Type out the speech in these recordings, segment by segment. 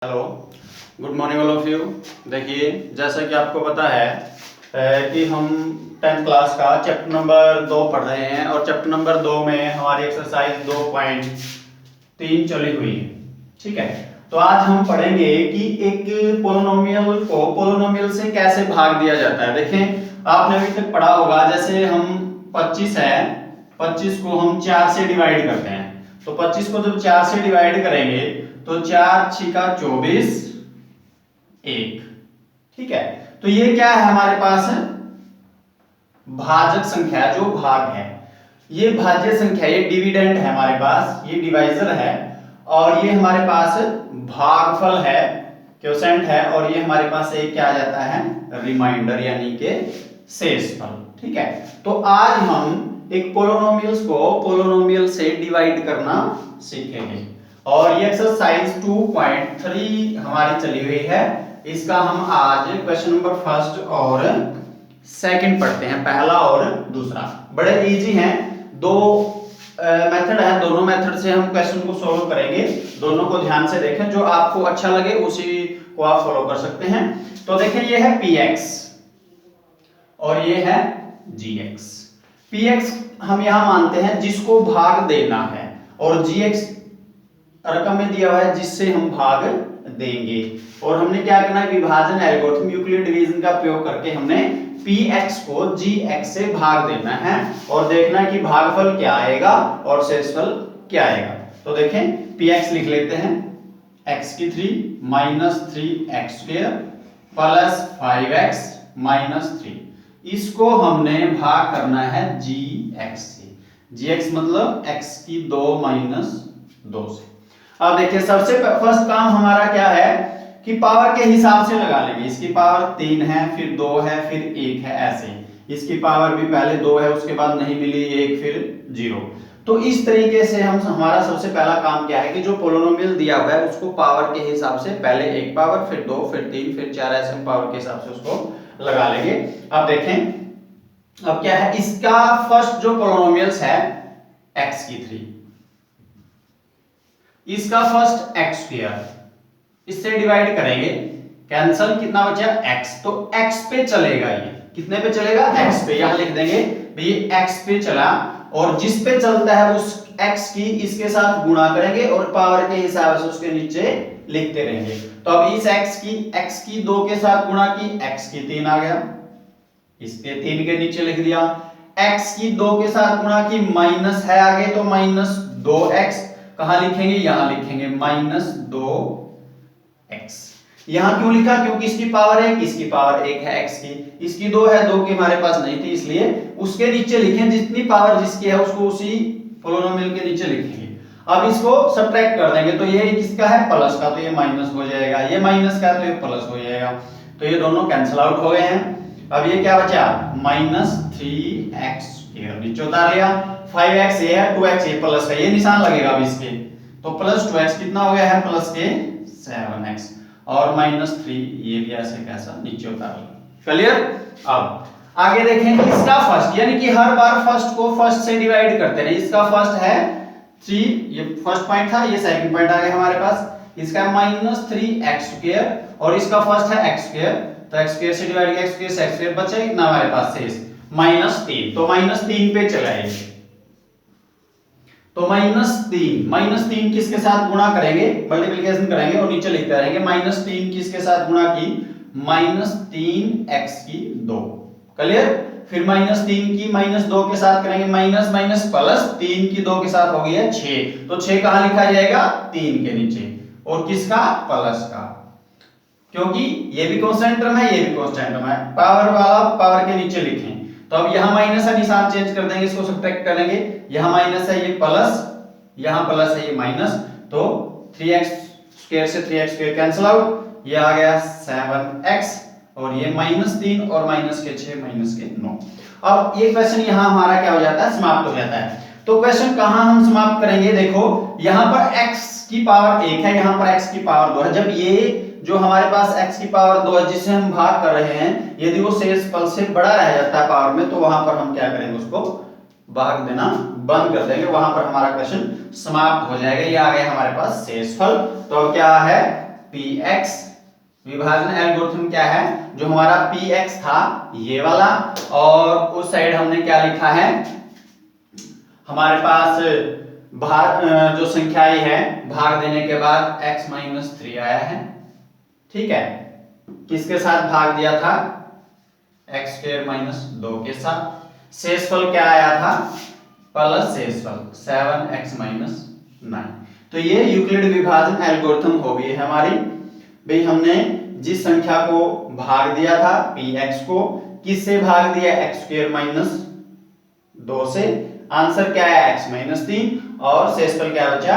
Hello, good morning all of you. देखिए, जैसा कि आपको पता है कि हम 10th क्लास का चैप्टर नंबर 2 पढ़ रहे हैं और चैप्टर नंबर 2 में हमारी एक्सरसाइज 2.3 चली हुई है। ठीक है, तो आज हम पढ़ेंगे कि एक पोलिनोमियल को पोलिनोमियल से कैसे भाग दिया जाता है। देखें, आपने अभी तक पढ़ा होगा, जैसे हम 25 है, 25 को हम 4 से डिवाइड करते हैं। तो 25 को जब 4 से डिवाइड करेंगे तो 4 छिका 24 1। ठीक है, तो ये क्या है हमारे पास है भाजक संख्या, जो भाग है ये भाज्य संख्या, ये डिविडेंड है हमारे पास, ये डिवाइजर है और ये हमारे पास भागफल है, क्वोशेंट है और ये हमारे पास एक क्या आ जाता है रिमाइंडर यानी के शेषफल। ठीक है, तो आज हम एक पोलिनोमियल्स को पोलिनोमियल से डिवाइड करना सीखेंगे और ये एक्सरसाइज 2.3 हमारी चली हुई है। इसका हम आज क्वेश्चन नंबर फर्स्ट और सेकंड पढ़ते हैं, पहला और दूसरा। बड़े इजी हैं, दो मेथड है, दोनों मेथड से हम क्वेश्चन को सॉल्व करेंगे। दोनों को ध्यान से देखें, जो आपको अच्छा लगे उसी को आप फॉलो कर सकते हैं। तो देखें, ये है px और ये है gx। px हम यहां मानते हैं जिसको भाग देना है और gx रकम में दिया हुआ है जिससे हम भाग देंगे। और हमने क्या करना है, विभाजन एल्गोरिथम यूक्लिड डिवीजन का प्रयोग करके हमने px को gx से भाग देना है और देखना है कि भागफल क्या आएगा और शेषफल क्या आएगा। तो देखें, px लिख लेते हैं x की 3 minus 3x² plus 5x minus 3। इसको हमने भाग करना है gx से। gx मतलब x की 2 माइनस 2 से। अब देखिए, सबसे फर्स्ट काम हमारा क्या है कि पावर के हिसाब से लगा लेंगे। इसकी पावर 3 है, फिर 2 है, फिर 1 है, ऐसे। इसकी पावर भी पहले 2 है, उसके बाद नहीं मिली 1, फिर 0। तो इस तरीके से हम हमारा सबसे पहला काम क्या है कि जो पोलिनोमियल दिया हुआ है उसको पावर के हिसाब से पहले 1 पावर, फिर 2, फिर 3, फिर 4, ऐसे हम पावर के हिसाब से उसको लगा लेंगे। अब देखें, अब क्या है, इसका फर्स्ट जो पोलिनोमियल्स है x की 3, इसका फर्स्ट x², इससे डिवाइड करेंगे, कैंसल, कितना बचा x, तो x पे चलेगा। ये कितने पे चलेगा, x पे। यहां लिख देंगे भाई x पे चला और जिस पे चलता है उस x की इसके साथ गुणा करेंगे और पावर के हिसाब से उसके नीचे लिखते रहेंगे। तो अब इस x की 2 के साथ गुणा की, x की 3 आ गया, इसके 3 के नीचे लिख दिया। x की 2 के साथ गुणा की, माइनस है आगे तो माइनस 2x, कहां लिखेंगे, यहां लिखेंगे माइनस 2x। यहां क्यों लिखा, क्योंकि इसकी पावर 1, इसकी पावर 1 है x की, इसकी 2 है, 2 की हमारे पास नहीं थी, इसलिए उसके नीचे लिखें, जितनी पावर जिसकी है उसको उसी पोलिनोमियल के नीचे लिखेंगे। अब इसको सब्ट्रैक्ट कर देंगे, तो ये किसका है, प्लस का, तो ये माइनस हो जाएगा, ये माइनस का तो ये प्लस हो जाएगा, तो ये दोनों कैंसिल आउट हो गए हैं। अब ये क्या बचा, माइनस 3x नीचे उतार लिया, 5x ये है, 2x ये प्लस का, ये निशान लगेगा अब इसके, तो प्लस 2x कितना हो गया है, प्लस के 7x और माइनस 3 ये भी ऐसे कैसा नीचे उतार लिया। क्लियर। अब आगे देखें, इसका फर्स्ट, यानी कि हर बार फर्स्ट को फर्स्ट से डिवाइड करते रहे। इसका फर्स्ट है 3, ये फर्स्ट पॉइंट था, ये सेकंड पॉइंट आ गया हमारे पास। इसका माइनस 3x² और इसका फर्स्ट है x², तो x² से डिवाइड किया, x² से x² बचा कितना हमारे पास शेष माइनस 3, तो माइनस 3 पे चला है। तो माइनस 3 किसके साथ गुणा करेंगे, मल्टीप्लिकेशन करेंगे और नीचे लिखते रहेंगे, माइनस 3 किसके साथ गुणा की, माइनस 3x की 2। क्लियर। फिर माइनस 3 की माइनस 2 के साथ करेंगे, माइनस माइनस प्लस 3 की 2 के साथ हो गया 6, तो 6 कहां लिखा जाएगा, 3 के नीचे, और किसका, प्लस का, क्योंकि ये भी कांस्टेंट टर्म है, ये भी कांस्टेंट टर्म है, पावर वाला पावर के नीचे लिखें। तो अब यहां माइनस है, निशान चेंज कर देंगे, इसको सब्ट्रैक्ट करेंगे, यहां माइनस है, ये प्लस, यहां प्लस है, ये माइनस, तो 3x² से 3x² कैंसिल आउट, ये आ गया 7x और ये माइनस 3 और माइनस के 6 माइनस के 9। अब ये क्वेश्चन यहां हमारा क्या हो जाता है, समाप्त हो जाता है। तो क्वेश्चन कहां हम समाप्त करेंगे, देखो यहां पर x की पावर 1 है, यहां पर x की पावर 2 है। जब ये जो हमारे पास x की पावर 2 है जिसे हम भाग कर रहे हैं, यदि वो शेषफल से बड़ा रह जाता है पावर में, तो वहां पर हम क्या करेंगे, उसको भाग देना बंद कर देंगे, वहां पर हमारा क्वेश्चन समाप्त हो जाएगा। ये आ गया हमारे पास शेषफल। तो अब क्या है, पी एक्स, विभाजन एल्गोरिथम क्या है, जो हमारा पी एक्स था ये वाला, और उस साइड हमने क्या लिखा है, हमारे पास भाग जो संख्याएं है भाग देने के बाद x माइनस 3 आया है, ठीक है, किसके साथ भाग दिया था, एक्स स्क्वायर माइनस 2 के साथ। शेषफल क्या आया था, प्लस शेषफल 7x माइनस 9। तो ये यूक्लिड विभाजन एल्गोरिथम हो गई है हमारी। भाई हमने जिस संख्या को भाग दिया था px को, किससे भाग दिया, एक्स स्क्वायर माइनस 2 से, आंसर क्या है x माइनस 3, और शेषफल क्या बचा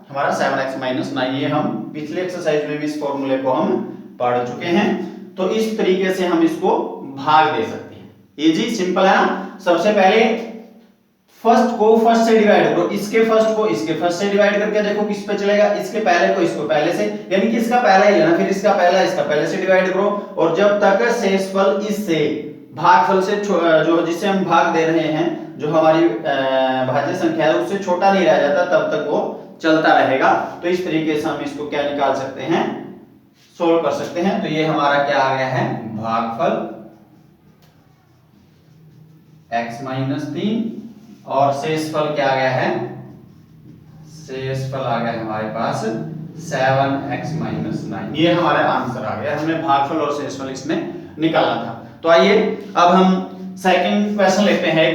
हमारा 7x माइनस 9। ये हम पिछले एक्सरसाइज में भी इस फॉर्मूले को हम पढ़ चुके हैं। तो इस तरीके से हम इसको भाग दे सकते हैं, इजी सिंपल है ना। सबसे पहले फर्स्ट को फर्स्ट से डिवाइड करो, इसके फर्स्ट को इसके फर्स्ट से डिवाइड करके देखो किस पे चलेगा, इसके पहले को इसको पहले से, यानी कि इसका पहला ही लेना, फिर इसका पहले से डिवाइड करो, और जब तक शेषफल इससे भागफल से जो जिससे हम भाग दे रहे हैं, जो हमारी भाज्य संख्या है उससे छोटा नहीं रह जाता, तब तक वो चलता रहेगा। तो इस तरीके से हम इसको क्या निकाल सकते हैं, सोल्व कर सकते हैं। तो ये हमारा क्या आ गया है, भागफल x माइनस 3, और शेषफल क्या आ गया है, शेषफल आ गया हमारे पास 7x माइनस 9। ये हमारा आंसर आ गया, हमने भागफल और शेषफल इसमें निकाला था। तो आइए अब हम सेकंड क्वेश्चन लेते हैं।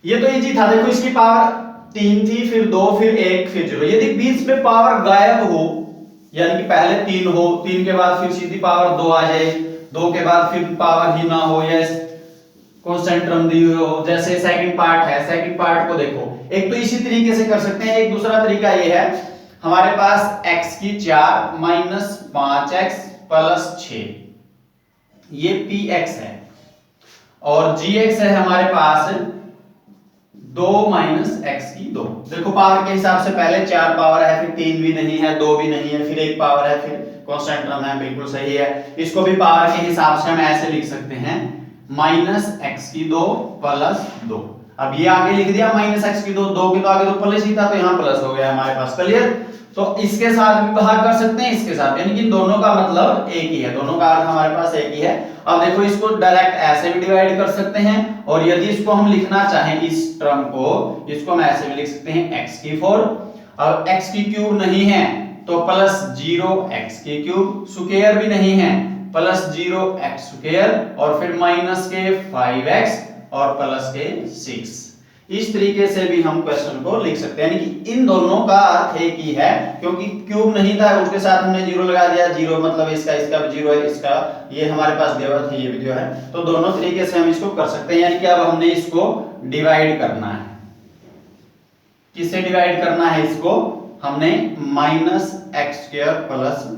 ये तो इजी था, देखो इसकी पावर 3 थी, फिर 2, फिर 1, फिर 0। यदि बीच में पावर गायब हो, यानी कि पहले 3 हो, 3 के बाद फिर सीधी पावर 2 आ जाए, 2 के बाद फिर पावर ही ना हो, या कांस्टेंट टर्म दी हुई हो, जैसे सेकंड पार्ट है, सेकंड पार्ट को देखो, एक तो इसी तरीके से कर सकते हैं। एक दूसरा तरीका ये है, हमारे पास x की 4 माइनस 5x प्लस 6, ये px है, और gx है हमारे पास 2 माइनस x की 2। देखो पावर के हिसाब से पहले 4 पावर है, फिर 3 भी नहीं है, 2 भी नहीं है, फिर 1 पावर है, फिर कांस्टेंट टर्म है, बिल्कुल सही है। इसको भी पावर के हिसाब से हम ऐसे लिख सकते हैं, माइनस x की 2 प्लस 2। अब ये आगे लिख दिया माइनस x की 2, 2 के तो आगे तो प्लस ही था, तो यहाँ प्लस हो गया हमारे पास, क्लियर। तो इसके साथ भी भाग कर सकते हैं, इसके साथ, यानी कि दोनों का मतलब एक ही है, दोनों का अर्थ हमारे पास एक ही है। अब देखो इसको डायरेक्ट ऐसे भी डिवाइड कर सकते हैं, और यदि इसको हम लिखना चाहें इस टर्म को, इसको हम ऐसे भी लिख सकते हैं x की 4, और x की क्यूब नहीं है तो प्लस 0x की क्यूब, स्क्वायर भी नहीं है प्लस 0x स्क्वायर, और फिर माइनस के 5x और प्लस के 6। इस तरीके से भी हम क्वेश्चन को लिख सकते हैं, यानी कि इन दोनों का अर्थ एक ही है, क्योंकि क्यूब नहीं था उसके साथ हमने 0 लगा दिया, 0 मतलब इसका भी 0 है, इसका ये हमारे पास दिया हुआ था, ये भी दिया है। तो दोनों तरीके से हम इसको कर सकते हैं, यानी कि अब हमने इसको डिवाइड करना है, किससे डिवाइड करना है इसको, हमने माइनस एक्स स्क्वायर प्लस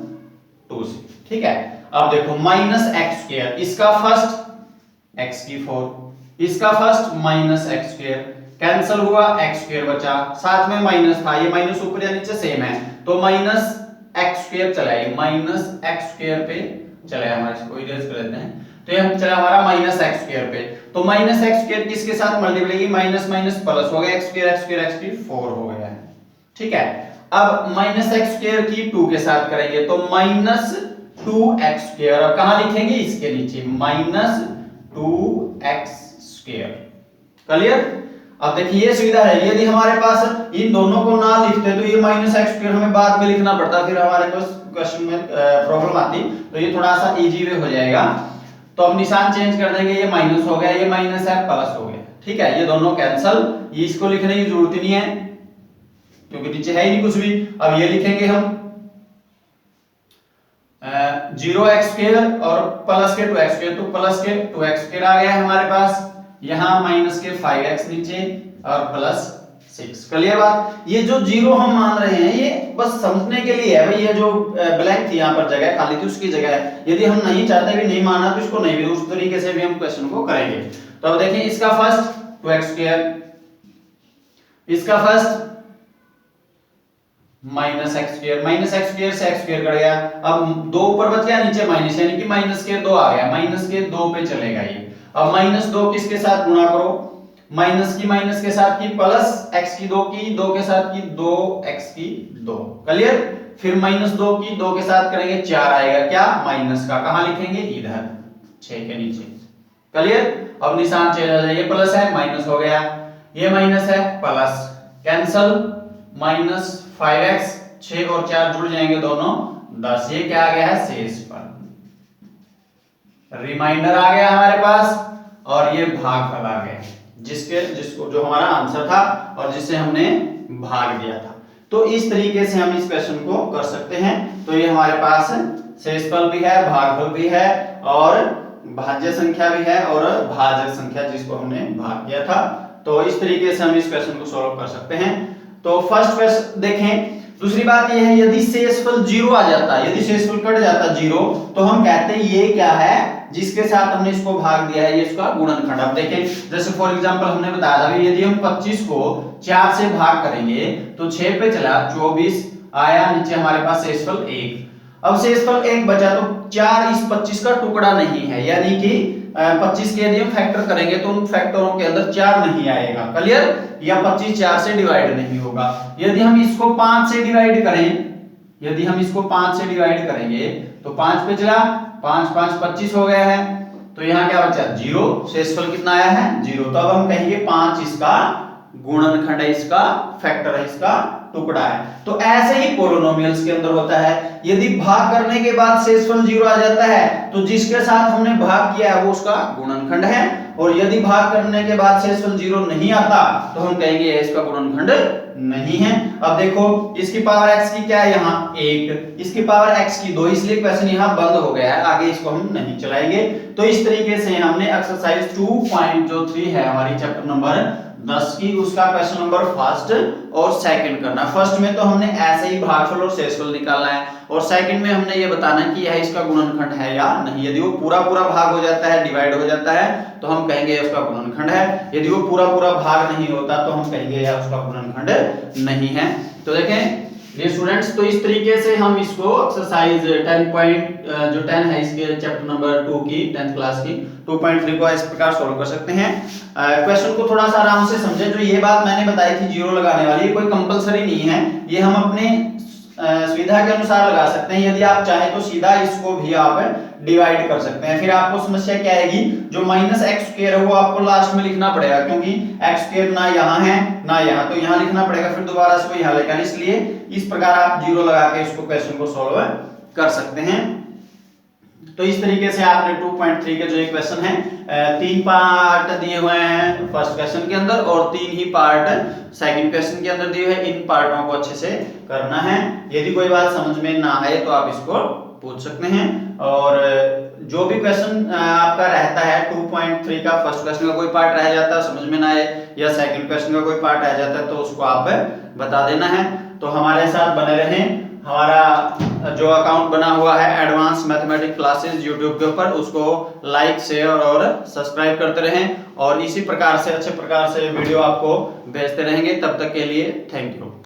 2 से, ठीक है। अब देखो माइनस एक्स स्क्वायर, इसका फर्स्ट x की 4, इसका first minus x square, cancel हुआ, एक्स स्क्वायर बचा, साथ में माइनस था, ये माइनस ऊपर या नीचे सेम है, तो माइनस एक्स स्क्वायर चला, ये माइनस एक्स स्क्वायर पे चला हमारा, इसको इरेज कर देते हैं, तो ये हम चला हमारा माइनस एक्स स्क्वायर पे। तो माइनस एक्स स्क्वायर किसके साथ मल्टीप्लाई, माइनस माइनस प्लस हो गया, x square x square x की 4 हो गया है, ठीक है। अब माइनस एक्स स्क्वायर की 2 के साथ करेंगे, तो माइनस 2x स्क्वायर, अब कहां लिखेंगे, इसके नीचे, माइनस 2x स्क्वायर, क्लियर। अब देखिए ये सुविधा है, यदि हमारे पास इन दोनों को ना लिखते तो ये माइनस एक्स स्क्वायर हमें बाद में लिखना पड़ता, फिर हमारे पास क्वेश्चन में प्रॉब्लम आती, तो ये थोड़ा सा इजी वे हो जाएगा। तो अब निशान चेंज कर देंगे, ये माइनस हो गया, ये माइनस है, प्लस हो गया, ठीक है, ये दोनों कैंसिल, ये इसको लिखने की जरूरत ही नहीं है क्योंकि नीचे है ही नहीं कुछ भी। अब ये लिखेंगे हम 0x स्क्वायर और प्लस के 2x स्क्वायर, तो प्लस के 2x स्क्वायर आ गया है हमारे पास, यहां माइनस के 5x नीचे और प्लस 6, क्लियर बात। ये जो 0 हम मान रहे हैं ये बस समझने के लिए है भाई, ये जो ब्लैंक थी यहां पर जगह खाली थी उसकी जगह है, यदि हम नहीं चाहते भी नहीं मानना तो इसको नहीं भी, उस तरीके से भी हम क्वेश्चन को करेंगे। तो अब देखिए इसका फर्स्ट 2x स्क्वायर, इसका first minus x square, minus x square से एक्स स्क्वायर कट गया, अब 2 ऊपर बच गया, नीचे माइनस, यानी कि माइनस के 2 आ गया, माइनस के 2 पे चलेगा ये। अब माइनस 2 किसके साथ गुणा करो, माइनस की के साथ की, प्लस x की 2 की, 2 के साथ की 2x की 2, क्लियर। फिर -2 की 2 के साथ करेंगे 4 आएगा, क्या माइनस का, कहां लिखेंगे इधर 6 के नीचे। क्लियर। अब निशान चेंज हो जाएगा, ये प्लस है माइनस हो गया, ये माइनस है प्लस, कैंसल, -5x 6 और 4 जुड़ जाएंगे दोनों 10, ये क्या आ गया है शेषफल, रिमाइंडर आ गया हमारे पास, और ये भागफल आ गया जिसको जो हमारा आंसर था और जिसे हमने भाग दिया था। तो इस तरीके से हम इस क्वेश्चन को कर सकते हैं। तो ये हमारे पास शेषफल भी है, भागफल भी है, और भाज्य संख्या भी है, और भाजक संख्या जिसको हमने भाग किया था। तो इस तरीके से हम इस क्वेश्चन को सॉल्व कर सकते हैं। तो फर्स्ट क्वेश्चन देखें। दूसरी बात यह है, यदि शेषफल 0 आ जाता, यदि शेषफल कट जाता 0, तो हम कहते हैं ये क्या है, जिसके साथ हमने इसको भाग दिया है ये इसका गुणनखंड। अब देखें, जैसे फॉर एग्जांपल हमने बताया था यदि हम 25 को 4 से भाग करेंगे तो 6 पे चला 24 आया, नीचे हमारे पास शेषफल 1। अब शेषफल 1 बचा, तो 4 इस 25 का टुकड़ा नहीं है, यानी कि 25 के यदि हम फैक्टर करेंगे तो उन फैक्टरों के अंदर 4 नहीं आएगा। क्लियर। या 25 4 से डिवाइड नहीं होगा। यदि हम इसको 5 से डिवाइड करें, यदि हम इसको 5 से डिवाइड करेंगे तो 5 पे चला 5 5 25 हो गया है, तो यहाँ क्या बचा 0, शेषफल कितना आया है 0। तो अब हम कहेंगे 5 इसका गुणनखंड है, इसका फैक्टर है, इसका टुकड़ा है। तो ऐसे ही पोलिनोमियल्स के अंदर होता है, यदि भाग करने के बाद शेषफल 0 आ जाता है तो जिसके साथ हमने भाग किया है वो उसका गुणनखंड है, और यदि भाग करने के बाद शेषफल 0 नहीं आता तो हम कहेंगे ये इसका गुणनखंड नहीं है। अब देखो, इसकी पावर x की क्या है यहाँ 1, इसकी पावर x की 2, इसलिए क्वेश्चन यहाँ बंद हो गया है, आगे इसको हम नहीं चलाएंगे। तो इस तरीके से हमने एक्सरसाइज 2.3 है हमारी चैप्टर नंबर 10 की, उसका क्वेश्चन नंबर फर्स्ट और सेकंड करना। फर्स्ट में तो हमने ऐसे ही भागफल और शेषफल निकालना है, और सेकंड में हमने ये बताना है कि यह इसका गुणनखंड है या नहीं। यदि वो पूरा पूरा भाग हो जाता है, डिवाइड हो जाता है, तो हम कहेंगे उसका गुणनखंड है। यदि वो पूरा पूरा भाग नहीं होता तो हम कहेंगे यह उसका गुणनखंड नहीं है। तो देखें ये स्टूडेंट्स, तो इस तरीके से हम इसको एक्सरसाइज 10 है इसके चैप्टर नंबर 2 की 10th क्लास की 2.3 को इस प्रकार सॉल्व कर सकते हैं। क्वेश्चन को थोड़ा सा आराम से समझें। जो ये बात मैंने बताई थी 0 लगाने वाली, कोई कंपलसरी नहीं है, ये हम अपने सुविधा के अनुसार लगा सकते हैं। यदि आप चाहें तो सीधा इसको भी आप डिवाइड कर सकते हैं। फिर आपको समस्या क्या आएगी, जो -x² है वो आपको लास्ट में लिखना पड़ेगा, क्योंकि x² ना यहाँ है ना यहाँ, तो यहाँ लिखना पड़ेगा, फिर दोबारा से वो यहाँ लेकर, इसलिए इस प्रकार आप 0 लगा के इसको क्वेश्चन को सॉल्व कर सकते हैं। तो इस तरीके से आपने 2.3 के जो एक क्वेश्चन है 3 पार्ट दिए हुए हैं फर्स्ट क्वेश्चन के अंदर, और 3 ही पार्ट सेकंड क्वेश्चन के अंदर दिए हुए हैं। इन पार्टों को अच्छे से करना है। यदि कोई बात समझ में ना आए तो आप इसको पूछ सकते हैं। और जो भी क्वेश्चन आपका रहता है 2.3 का फर्स्ट क्वेश्चन का कोई पार्ट रह जाता है, समझ में ना आए, या सेकंड क्वेश्चन का कोई पार्ट रह जाता है, तो उसको आप बता देना है। तो हमारे साथ बने रहें। हमारा जो अकाउंट बना हुआ है एडवांस मैथमेटिक्स क्लासेस यूट्यूब के ऊपर, उसको लाइक शेयर और सब्सक्राइब करते रहें, और इसी प्रकार से अच्छे प्रकार से वीडियो आपको भेजते रहेंगे। तब तक के लिए थैंक यू।